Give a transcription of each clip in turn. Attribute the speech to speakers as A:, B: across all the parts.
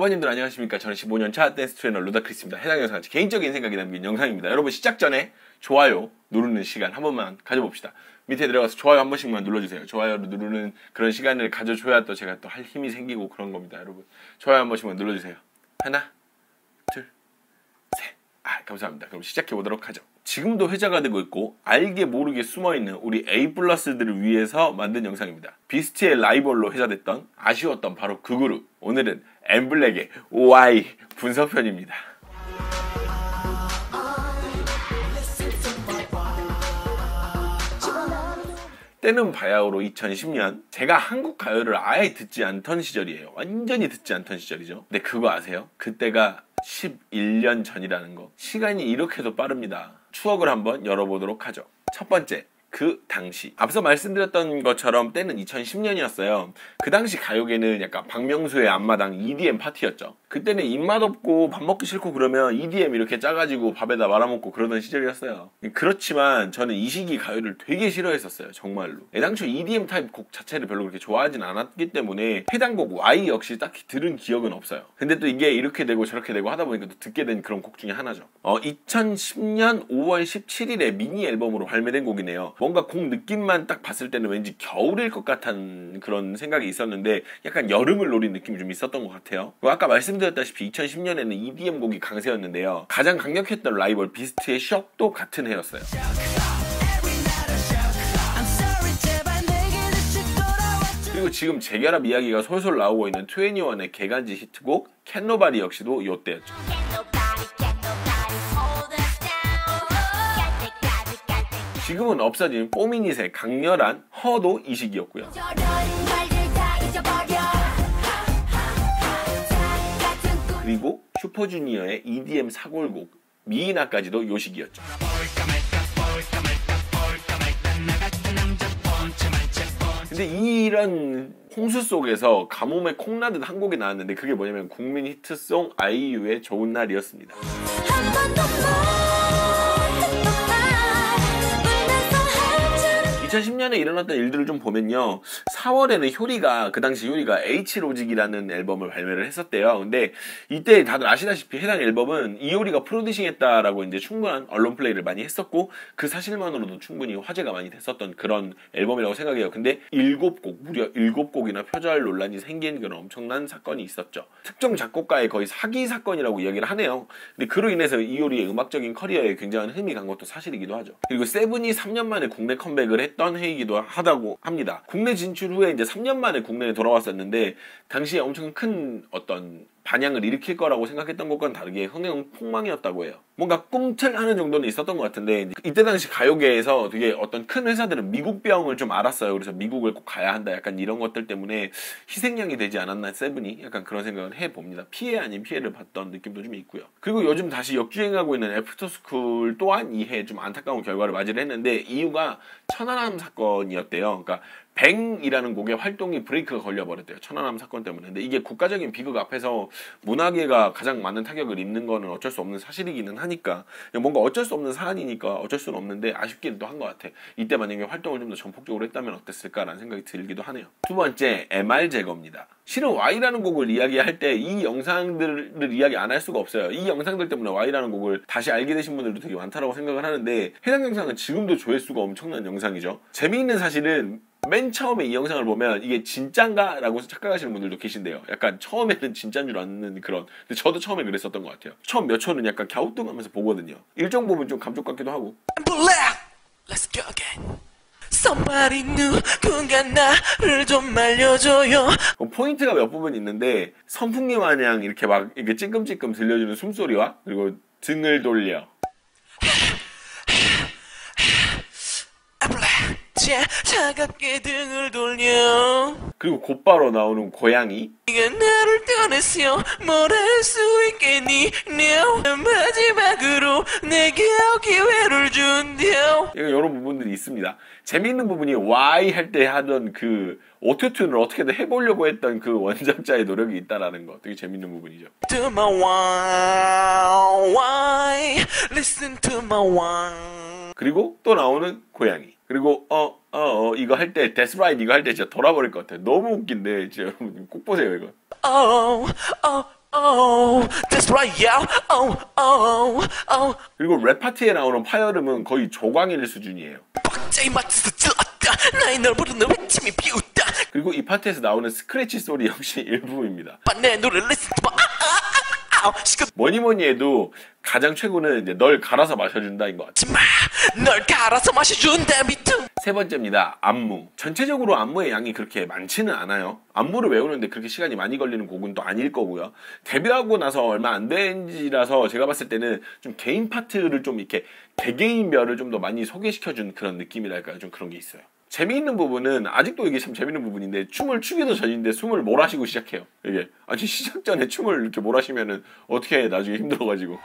A: 후보님들 안녕하십니까. 저는 15년차 댄스 트레이너 루다크리스입니다. 해당 영상 개인적인 생각이 담긴 영상입니다. 여러분 시작 전에 좋아요 누르는 시간 한 번만 가져봅시다. 밑에 들어가서 좋아요 한 번씩만 눌러주세요. 좋아요를 누르는 그런 시간을 가져줘야 또 제가 또 할 힘이 생기고 그런 겁니다. 여러분 좋아요 한 번씩만 눌러주세요. 하나 둘 셋. 감사합니다. 그럼 시작해 보도록 하죠. 지금도 회자가 되고 있고 알게 모르게 숨어있는 우리 A+들을 위해서 만든 영상입니다. 비스트의 라이벌로 회자됐던 아쉬웠던 바로 그 그룹. 오늘은 엠블랙의 Y 분석편입니다. 때는 바야흐로 2010년 제가 한국 가요를 아예 듣지 않던 시절이에요. 완전히 듣지 않던 시절이죠. 근데 그거 아세요? 그때가 11년 전이라는 거. 시간이 이렇게도 빠릅니다. 추억을 한번 열어보도록 하죠. 첫 번째, 그 당시 앞서 말씀드렸던 것처럼 때는 2010년이었어요. 그 당시 가요계는 약간 박명수의 앞마당 EDM 파티였죠. 그때는 입맛 없고 밥 먹기 싫고 그러면 EDM 이렇게 짜가지고 밥에다 말아먹고 그러던 시절이었어요. 그렇지만 저는 이 시기 가요를 되게 싫어했었어요. 정말로. 애당초 EDM 타입 곡 자체를 별로 그렇게 좋아하진 않았기 때문에 해당 곡 Y 역시 딱히 들은 기억은 없어요. 근데 또 이게 이렇게 되고 저렇게 되고 하다 보니까 또 듣게 된 그런 곡 중에 하나죠. 2010년 5월 17일에 미니 앨범으로 발매된 곡이네요. 뭔가 곡 느낌만 딱 봤을 때는 왠지 겨울일 것 같은 그런 생각이 있었는데 약간 여름을 노린 느낌이 좀 있었던 것 같아요. 아까 말씀드렸다시피 2010년에는 EDM 곡이 강세였는데요. 가장 강력했던 라이벌 비스트의 셔도 같은 해였어요. 그리고 지금 재결합 이야기가 솔솔 나오고 있는 2NE1의 개간지 히트곡 Can't Nobody 역시도 요때였죠. 지금은 없어진 4미닛의 강렬한 허도 이 시기였고요. 그리고 슈퍼주니어의 EDM 사골곡 미이나까지도 요 시기였죠. 근데 이런 홍수 속에서 가뭄에 콩나듯 한 곡이 나왔는데 그게 뭐냐면 국민 히트송 아이유의 좋은 날이었습니다. 2010년에 일어났던 일들을 좀 보면요. 4월에는 효리가 그 당시 효리가 H로직이라는 앨범을 발매를 했었대요. 근데 이때 다들 아시다시피 해당 앨범은 이효리가 프로듀싱했다라고 이제 충분한 언론 플레이를 많이 했었고 그 사실만으로도 충분히 화제가 많이 됐었던 그런 앨범이라고 생각해요. 근데 7곡 무려 7곡이나 표절 논란이 생긴 그런 엄청난 사건이 있었죠. 특정 작곡가의 거의 사기 사건이라고 이야기를 하네요. 근데 그로 인해서 이효리의 음악적인 커리어에 굉장한 흠이 간 것도 사실이기도 하죠. 그리고 세븐이 3년 만에 국내 컴백을 했던 해이기도 하다고 합니다. 국내 진출 후에 이제 3년 만에 국내에 돌아왔었는데 당시에 엄청 큰 어떤 반향을 일으킬 거라고 생각했던 것과는 다르게 흥행 폭망이었다고 해요. 뭔가 꿈틀하는 정도는 있었던 것 같은데 이때 당시 가요계에서 되게 어떤 큰 회사들은 미국병을 좀 알았어요. 그래서 미국을 꼭 가야 한다 약간 이런 것들 때문에 희생양이 되지 않았나 세븐이 약간 그런 생각을 해봅니다. 피해 아닌 피해를 봤던 느낌도 좀 있고요. 그리고 요즘 다시 역주행하고 있는 애프터스쿨 또한 이 해 좀 안타까운 결과를 맞이를 했는데 이유가 천안함 사건이었대요. 그러니까 뱅이라는 곡의 활동이 브레이크가 걸려버렸대요. 천안함 사건 때문에. 근데 이게 국가적인 비극 앞에서 문화계가 가장 많은 타격을 입는 거는 어쩔 수 없는 사실이기는 하니까 뭔가 어쩔 수 없는 사안이니까 어쩔 수는 없는데 아쉽기도 한 것 같아. 이때 만약에 활동을 좀 더 전폭적으로 했다면 어땠을까라는 생각이 들기도 하네요. 두 번째, MR 제거입니다. 실은 Y라는 곡을 이야기할 때 이 영상들을 이야기 안 할 수가 없어요. 이 영상들 때문에 Y라는 곡을 다시 알게 되신 분들도 되게 많다라고 생각을 하는데 해당 영상은 지금도 조회수가 엄청난 영상이죠. 재미있는 사실은 맨 처음에 이 영상을 보면 이게 진짠가? 라고 착각하시는 분들도 계신데요. 약간 처음에는 진짠 줄 아는 그런. 근데 저도 처음에 그랬었던 것 같아요. 처음 몇 초는 약간 갸우뚱하면서 보거든요. 일정 부분 좀 감쪽 같기도 하고. Let's go again. Somebody 누군가 나를 좀 말려줘요. 포인트가 몇 부분 있는데 선풍기 마냥 이렇게 막 이렇게 찔끔찔끔 들려주는 숨소리와 그리고 등을 돌려. 차갑게 등을 돌려. 그리고 곧바로 나오는 고양이. 네가 나를 떠났어 뭘 할 수 있겠니 now 마지막으로 내게 기회를 준대요. 이런 부분들이 있습니다. 재미있는 부분이 Y 할 때 하던 그 오토튠을 어떻게든 해보려고 했던 그 원작자의 노력이 있다라는 거 되게 재밌는 부분이죠. To my why listen to my why. 그리고 또 나오는 고양이. 그리고 이거 할 때 That's right 이거 할 때 진짜 돌아버릴 것 같아요. 너무 웃긴데 진짜 여러분 꼭 보세요 이거.
B: Oh, that's right, yeah. Oh, oh, oh.
A: 그리고 랩 파트에 나오는 파열음은 거의 조광일 수준이에요.
B: 박자에 맞춰서 찔렀다. 나의 널 부르는 외침이 비웃다.
A: 그리고 이 파트에서 나오는 스크래치 소리 역시 일부입니다.
B: 내 노래를 listen to my
A: 뭐니 해도 가장 최고는 이제 널 갈아서 마셔준다인 것 같아요.
B: 널 갈아서 마셔준다 미투.
A: 세 번째입니다. 안무. 전체적으로 안무의 양이 그렇게 많지는 않아요. 안무를 외우는데 그렇게 시간이 많이 걸리는 곡은 또 아닐 거고요. 데뷔하고 나서 얼마 안 된지라서 제가 봤을 때는 좀 개인 파트를 좀 이렇게 개개인별을 좀 더 많이 소개시켜준 그런 느낌이랄까요. 좀 그런 게 있어요. 재미있는 부분은 아직도 이게 참 재미있는 부분인데 춤을 추기도 전인데 숨을 몰아쉬고 시작해요. 이게 아직 시작 전에 춤을 이렇게 몰아쉬면은 어떻게 해, 나중에 힘들어가지고.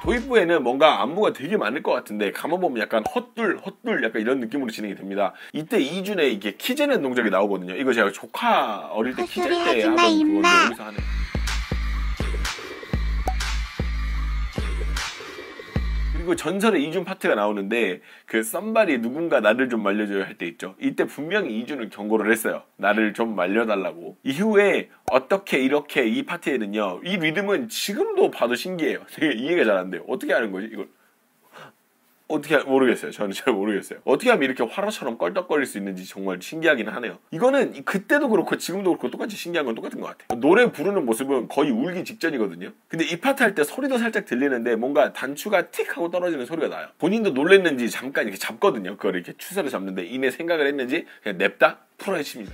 A: 도입부에는 뭔가 안무가 되게 많을 것 같은데 가만 보면 약간 헛둘 약간 이런 느낌으로 진행이 됩니다. 이때 이준의 이게 키 재는 동작이 나오거든요. 이거 제가 조카 어릴 때 키 잴 때 하던 그건데 여기서 하는. 그리고 전설의 이준 파트가 나오는데 그 somebody 누군가 나를 좀 말려줘요 할 때 있죠. 이때 분명히 이준은 경고를 했어요. 나를 좀 말려달라고. 이후에 어떻게 이렇게 이 파트에는요. 이 리듬은 지금도 봐도 신기해요. 되게 이해가 잘 안 돼요. 어떻게 하는 거지 이걸. 어떻게 모르겠어요. 저는 잘 모르겠어요. 어떻게 하면 이렇게 화로처럼 껄떡거릴 수 있는지 정말 신기하기는 하네요. 이거는 그때도 그렇고 지금도 그렇고 똑같이 신기한 건 똑같은 것 같아요. 노래 부르는 모습은 거의 울기 직전이거든요. 근데 이 파트 할 때 소리도 살짝 들리는데 뭔가 단추가 틱 하고 떨어지는 소리가 나요. 본인도 놀랬는지 잠깐 이렇게 잡거든요. 그걸 이렇게 추세로 잡는데 이내 생각을 했는지 그냥 냅다 풀어야 칩니다.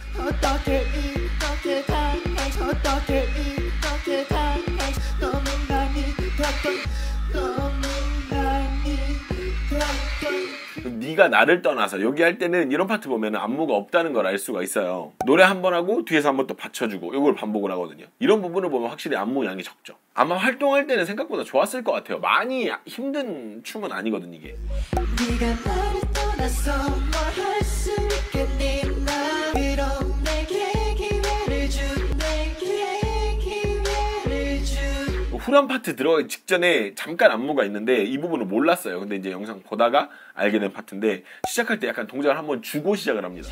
A: 네가 나를 떠나서 여기 할 때는 이런 파트 보면 안무가 없다는 걸 알 수가 있어요. 노래 한 번 하고 뒤에서 한 번 또 받쳐주고 이걸 반복을 하거든요. 이런 부분을 보면 확실히 안무 양이 적죠. 아마 활동할 때는 생각보다 좋았을 것 같아요. 많이 힘든 춤은 아니거든 이게. 네가 나를 떠나서 뭘 할 수 있겠니 나 그럼 내게 기회를 주 내게 기회를 주. 후렴 파트 들어가기 직전에 잠깐 안무가 있는데 이 부분을 몰랐어요. 근데 이제 영상 보다가 알게 된 파트인데 시작할 때 약간 동작을 한번 주고 시작을 합니다.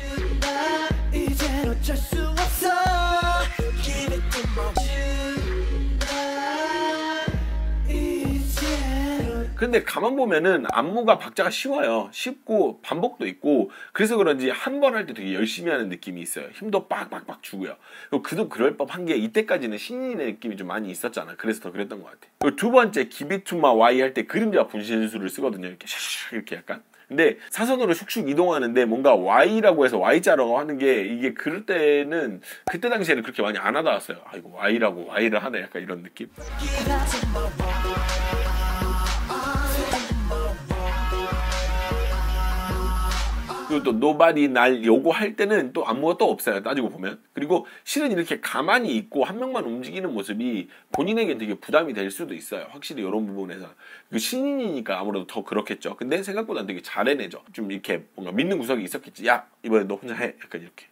A: 근데 가만 보면은 안무가 박자가 쉬워요. 쉽고 반복도 있고 그래서 그런지 한 번 할 때 되게 열심히 하는 느낌이 있어요. 힘도 빡빡빡 주고요. 그도 그럴 법한 게 이때까지는 신인의 느낌이 좀 많이 있었잖아. 그래서 더 그랬던 것 같아. 그리고 두 번째 Give It To My Y 할 때 그림자 분신술을 쓰거든요. 이렇게 샥샥 이렇게 약간. 근데 사선으로 슉슉 이동하는데 뭔가 Y라고 해서 Y자라고 하는 게 이게 그럴 때는 그때 당시에는 그렇게 많이 안 하다 왔어요. 아 이거 Y라고 Y를 하네 약간 이런 느낌. 그리고 또 Nobody 날 요거 할 때는 또 안무가 또 없어요. 따지고 보면. 그리고 실은 이렇게 가만히 있고 한 명만 움직이는 모습이 본인에게 되게 부담이 될 수도 있어요. 확실히 이런 부분에서. 신인이니까 아무래도 더 그렇겠죠. 근데 생각보다 되게 잘 해내죠. 좀 이렇게 뭔가 믿는 구석이 있었겠지. 야 이번에 너 혼자 해. 약간 이렇게.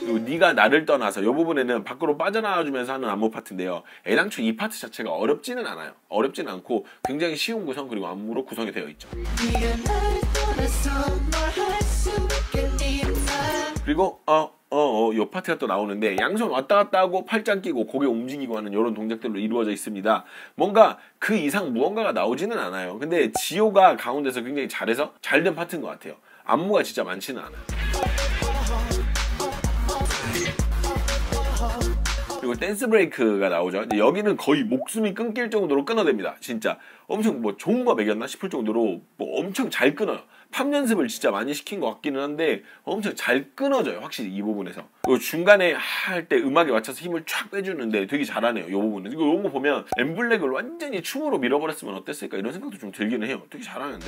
A: 그리고 네가 나를 떠나서 이 부분에는 밖으로 빠져나와주면서 하는 안무 파트인데요. 애당초 이 파트 자체가 어렵지는 않아요. 어렵지는 않고 굉장히 쉬운 구성 그리고 안무로 구성이 되어 있죠. 그리고 요 파트가 또 나오는데 양손 왔다 갔다 하고 팔짱 끼고 고개 움직이고 하는 이런 동작들로 이루어져 있습니다. 뭔가 그 이상 무언가가 나오지는 않아요. 근데 지효가 가운데서 굉장히 잘해서 잘된 파트인 것 같아요. 안무가 진짜 많지는 않아요. 그리고 댄스 브레이크가 나오죠. 근데 여기는 거의 목숨이 끊길 정도로 끊어냅니다. 진짜 엄청 뭐 좋은 거 매겼나 싶을 정도로 뭐 엄청 잘 끊어요. 팝 연습을 진짜 많이 시킨 것 같기는 한데 엄청 잘 끊어져요. 확실히 이 부분에서. 그리고 중간에 할 때 음악에 맞춰서 힘을 쫙 빼주는데 되게 잘하네요. 이 부분은. 이거 요거 보면 엠블랙을 완전히 춤으로 밀어버렸으면 어땠을까 이런 생각도 좀 들기는 해요. 되게 잘하는데.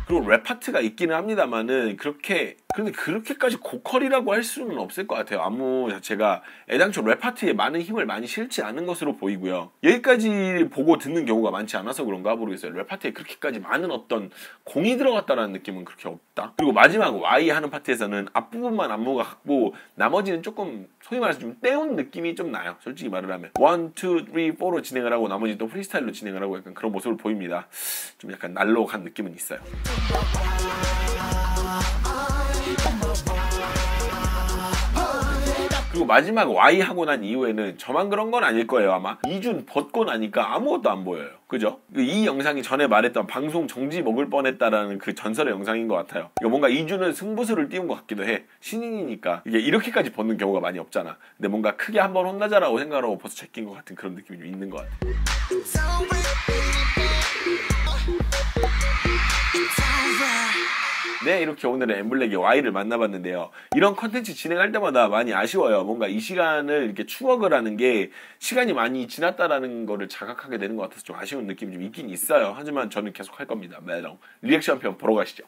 A: 그리고 랩 파트가 있기는 합니다만은 그렇게 근데 그렇게까지 고퀄이라고 할 수는 없을 것 같아요. 안무 자체가 애당초 랩 파트에 많은 힘을 많이 실지 않은 것으로 보이고요. 여기까지 보고 듣는 경우가 많지 않아서 그런가 모르겠어요. 랩 파트에 그렇게까지 많은 어떤 공이 들어갔다라는 느낌은 그렇게 없다. 그리고 마지막 Y 하는 파트에서는 앞부분만 안무가 같고 나머지는 조금 소위 말해서 좀 떼운 느낌이 좀 나요. 솔직히 말을 하면 1, 2, 3, 4로 진행을 하고 나머지 또 프리스타일로 진행을 하고 약간 그런 모습을 보입니다. 좀 약간 날로 간 느낌은 있어요. 그리고 마지막 Y 하고 난 이후에는 저만 그런 건 아닐 거예요. 아마 이준 벗고 나니까 아무것도 안 보여요. 그죠? 이 영상이 전에 말했던 방송 정지 먹을 뻔했다라는 그 전설의 영상인 것 같아요. 이거 뭔가 이준은 승부수를 띄운 것 같기도 해. 신인이니까 이게 이렇게까지 벗는 경우가 많이 없잖아. 근데 뭔가 크게 한번 혼나자라고 생각하고 벌써 제낀 것 같은 그런 느낌이 좀 있는 것 같아요. 네, 이렇게 오늘은 엠블랙의 Y를 만나봤는데요. 이런 컨텐츠 진행할 때마다 많이 아쉬워요. 뭔가 이 시간을 이렇게 추억을 하는 게 시간이 많이 지났다라는 거를 자각하게 되는 것 같아서 좀 아쉬운 느낌이 좀 있긴 있어요. 하지만 저는 계속 할 겁니다. 멜롱 리액션 편 보러 가시죠.